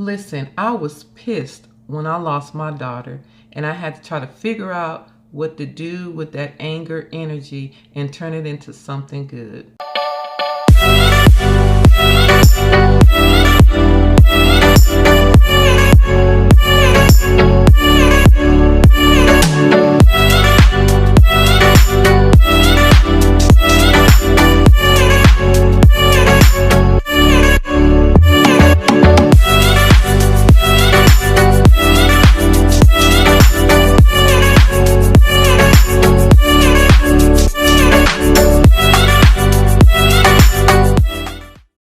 Listen, I was pissed when I lost my daughter, and I had to try to figure out what to do with that anger energy and turn it into something good.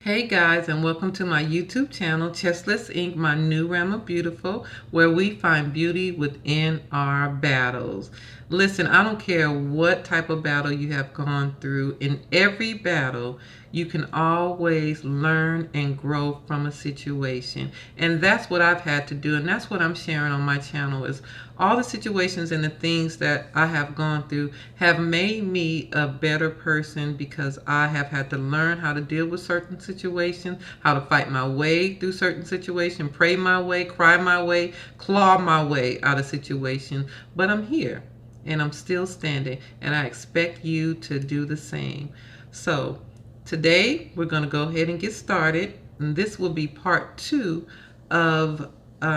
Hey guys, and welcome to my YouTube channel, Chestless Inc., my new realm of beautiful, where we find beauty within our battles. Listen, I don't care what type of battle you have gone through. In every battle, you can always learn and grow from a situation. And that's what I've had to do, and that's what I'm sharing on my channel is all the situations and the things that I have gone through have made me a better person because I have had to learn how to deal with certain situations, how to fight my way through certain situations, pray my way, cry my way, claw my way out of situations. But I'm here and I'm still standing, and I expect you to do the same. So today we're going to go ahead and get started, and this will be part 2 of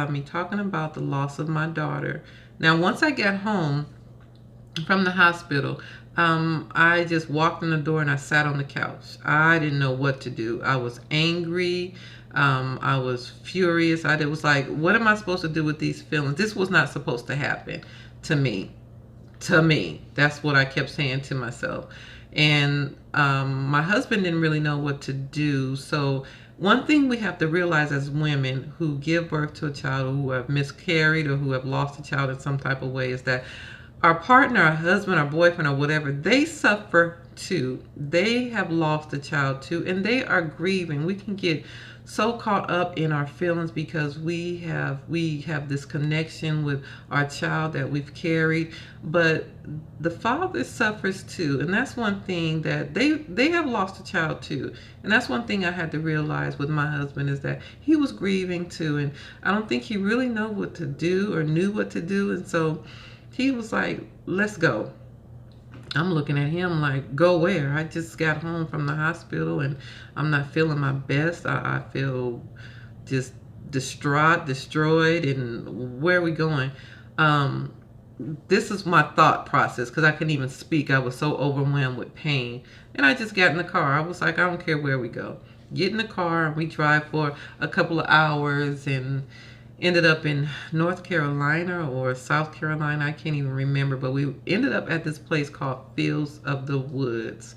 me talking about the loss of my daughter. Now, once I got home from the hospital, I just walked in the door and I sat on the couch. I didn't know what to do. I was angry. I was furious. I was like, what am I supposed to do with these feelings? This was not supposed to happen to me. That's what I kept saying to myself. And my husband didn't really know what to do. So one thing we have to realize as women who give birth to a child, or who have miscarried, or who have lost a child in some type of way, is that our partner, our husband, our boyfriend, or whatever, they suffer too. They have lost a child too, and they are grieving. We can get so caught up in our feelings because we have this connection with our child that we've carried, but the father suffers too. And that's one thing, that they have lost a child too. And that's one thing I had to realize with my husband, is that he was grieving too, and I don't think he really knew what to do or knew what to do. And so he was like, let's go. I'm looking at him like, go where? I just got home from the hospital and I'm not feeling my best. I feel just distraught, destroyed, and where are we going? This is my thought process, because I couldn't even speak. I was so overwhelmed with pain. And I just got in the car. I was like, I don't care where we go. Get in the car and we drive for a couple of hours and ended up in North Carolina or South Carolina. I can't even remember, but we ended up at this place called Fields of the Woods.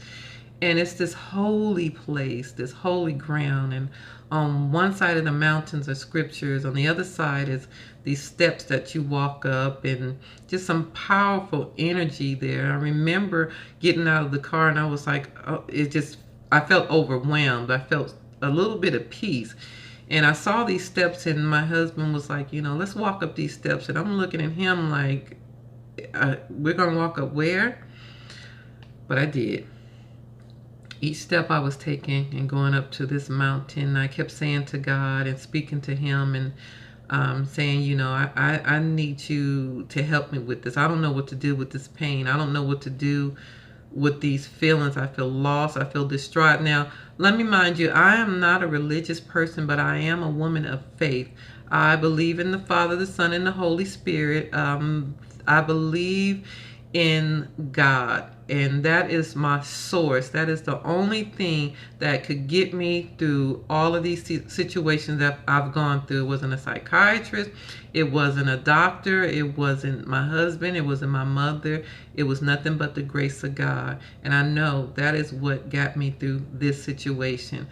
And it's this holy place, this holy ground. And on one side of the mountains are scriptures. On the other side is these steps that you walk up, and just some powerful energy there. I remember getting out of the car and I was like, oh, I felt overwhelmed. I felt a little bit of peace. And I saw these steps, and my husband was like, let's walk up these steps. And I'm looking at him like, we're going to walk up where? But I did. Each step I was taking and going up to this mountain, I kept saying to God and speaking to him and saying, I need you to help me with this. I don't know what to do with this pain. I don't know what to do with these feelings. I feel lost. I feel distraught. Now, let me mind you, I am not a religious person, but I am a woman of faith. I believe in the Father, the Son, and the Holy Spirit. I believe in God, and that is my source. That is the only thing that could get me through all of these situations that I've gone through. It wasn't a psychiatrist, it wasn't a doctor, it wasn't my husband, it wasn't my mother. It was nothing but the grace of God, and I know that is what got me through this situation.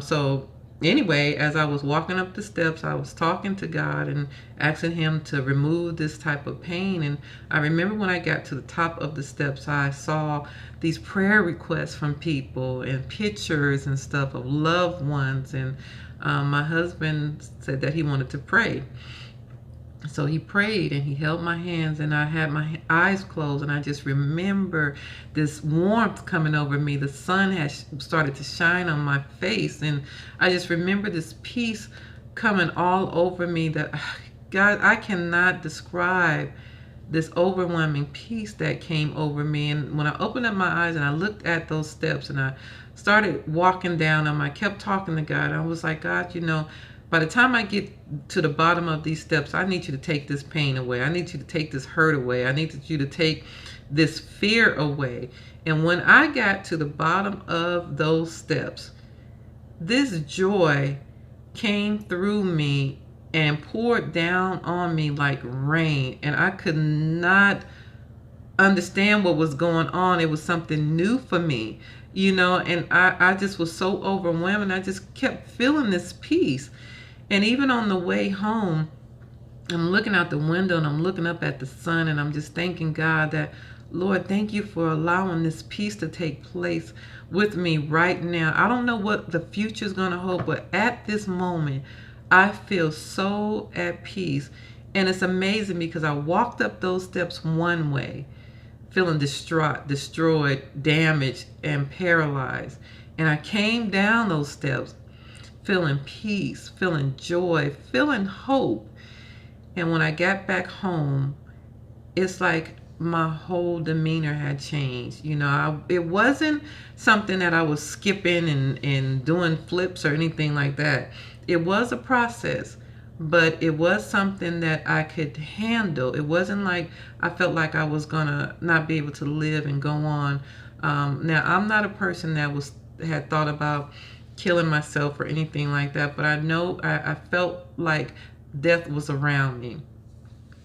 So anyway, as I was walking up the steps, I was talking to God and asking him to remove this type of pain. And I remember when I got to the top of the steps, I saw these prayer requests from people and pictures and stuff of loved ones. And my husband said that he wanted to pray. So he prayed and he held my hands, and I had my eyes closed, and I just remember this warmth coming over me. The sun had started to shine on my face, and I just remember this peace coming all over me that, God, I cannot describe this overwhelming peace that came over me. And when I opened up my eyes and I looked at those steps and I started walking down them, I kept talking to God. I was like, God, by the time I get to the bottom of these steps, I need you to take this pain away. I need you to take this hurt away. I need you to take this fear away. And when I got to the bottom of those steps, this joy came through me and poured down on me like rain. And I could not understand what was going on. It was something new for me, and I just was so overwhelmed, and I just kept feeling this peace. And even on the way home, I'm looking out the window and I'm looking up at the sun, and I'm just thanking God that, Lord, thank you for allowing this peace to take place with me right now. I don't know what the future is going to hold, but at this moment, I feel so at peace. And it's amazing because I walked up those steps one way, feeling distraught, destroyed, damaged, and paralyzed. And I came down those steps feeling peace, feeling joy, feeling hope. And when I got back home, it's like my whole demeanor had changed. It wasn't something that I was skipping and doing flips or anything like that. It was a process, but it was something that I could handle. It wasn't like I felt like I was gonna not be able to live and go on. Now, I'm not a person that had thought about killing myself or anything like that, but I know I felt like death was around me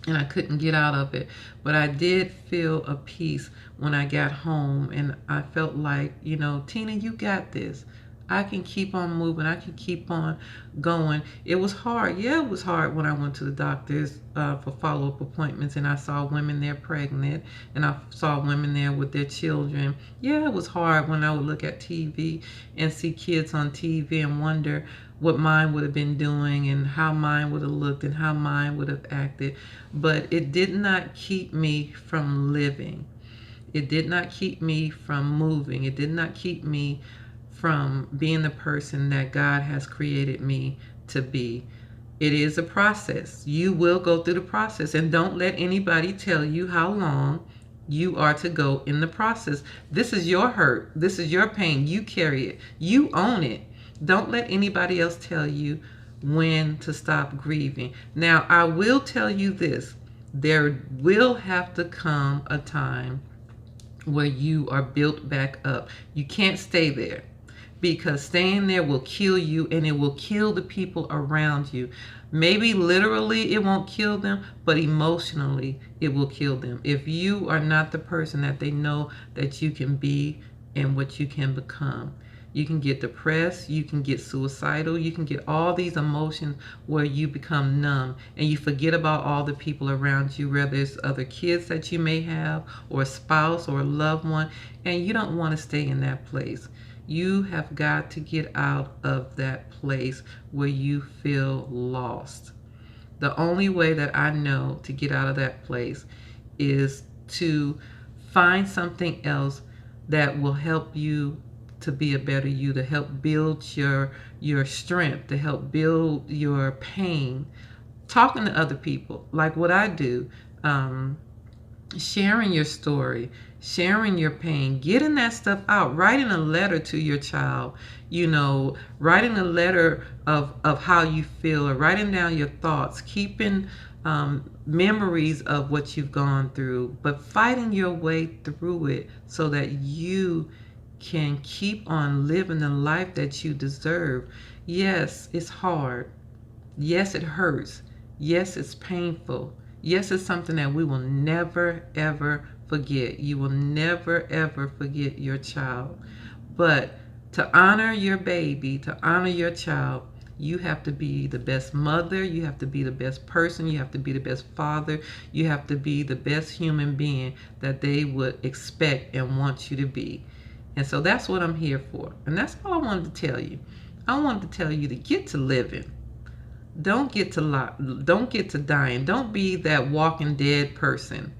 and I couldn't get out of it. But I did feel a peace when I got home, and I felt like, Tina, you got this. I can keep on moving. I can keep on going. It was hard. Yeah, it was hard when I went to the doctors for follow-up appointments, and I saw women there pregnant, and I saw women there with their children. Yeah, it was hard when I would look at TV and see kids on TV and wonder what mine would have been doing and how mine would have looked and how mine would have acted. But it did not keep me from living. It did not keep me from moving. It did not keep me from being the person that God has created me to be. It is a process. You will go through the process, and don't let anybody tell you how long you are to go in the process. This is your hurt. This is your pain. You carry it. You own it. Don't let anybody else tell you when to stop grieving. Now, I will tell you this. There will have to come a time where you are built back up. You can't stay there, because staying there will kill you, and it will kill the people around you. Maybe literally it won't kill them, but emotionally it will kill them. If you are not the person that they know that you can be and what you can become. You can get depressed, you can get suicidal, you can get all these emotions where you become numb and you forget about all the people around you, whether it's other kids that you may have or a spouse or a loved one, and you don't want to stay in that place. You have got to get out of that place where you feel lost. The only way that I know to get out of that place is to find something else that will help you to be a better you, to help build your strength, to help build your pain. Talking to other people, like what I do, sharing your story, sharing your pain, getting that stuff out, writing a letter to your child, writing a letter of how you feel, or writing down your thoughts, keeping memories of what you've gone through, but fighting your way through it so that you can keep on living the life that you deserve. Yes, it's hard. Yes, it hurts. Yes, it's painful. Yes, it's something that we will never, ever forget. You will never, ever forget your child. But to honor your baby, to honor your child, you have to be the best mother. You have to be the best person. You have to be the best father. You have to be the best human being that they would expect and want you to be. And so that's what I'm here for. And that's all I wanted to tell you. I wanted to tell you to get to living. Don't get to dying. Don't be that walking dead person.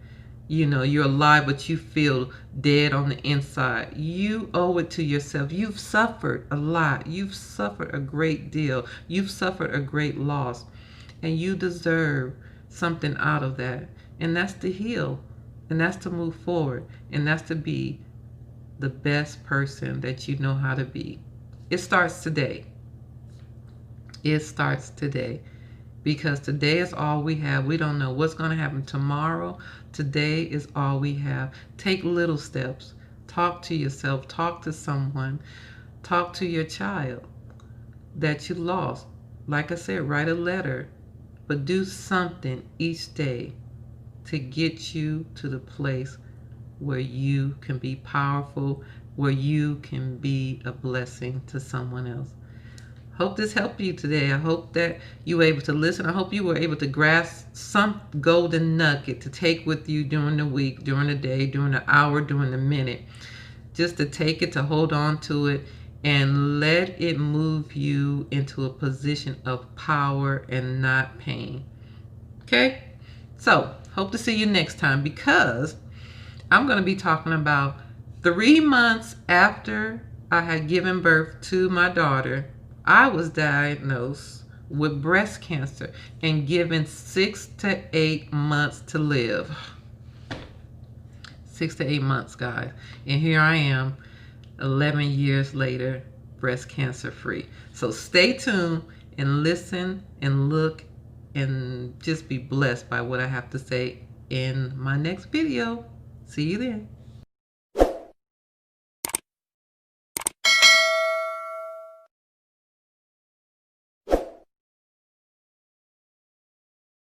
you're alive, but you feel dead on the inside. You owe it to yourself. You've suffered a lot. You've suffered a great deal. You've suffered a great loss. And you deserve something out of that. And that's to heal. And that's to move forward. And that's to be the best person that you know how to be. It starts today. It starts today. Because today is all we have. We don't know what's going to happen tomorrow. Today is all we have. Take little steps. Talk to yourself. Talk to someone. Talk to your child that you lost. Like I said, write a letter. But do something each day to get you to the place where you can be powerful, where you can be a blessing to someone else. Hope this helped you today. I hope that you were able to listen. I hope you were able to grasp some golden nugget to take with you during the week, during the day, during the hour, during the minute. Just to take it, to hold on to it, and let it move you into a position of power and not pain. Okay? So, hope to see you next time, because I'm going to be talking about 3 months after I had given birth to my daughter. I was diagnosed with breast cancer and given 6 to 8 months to live. 6 to 8 months, guys. And here I am, 11 years later, breast cancer free. So stay tuned and listen and look and just be blessed by what I have to say in my next video. See you then.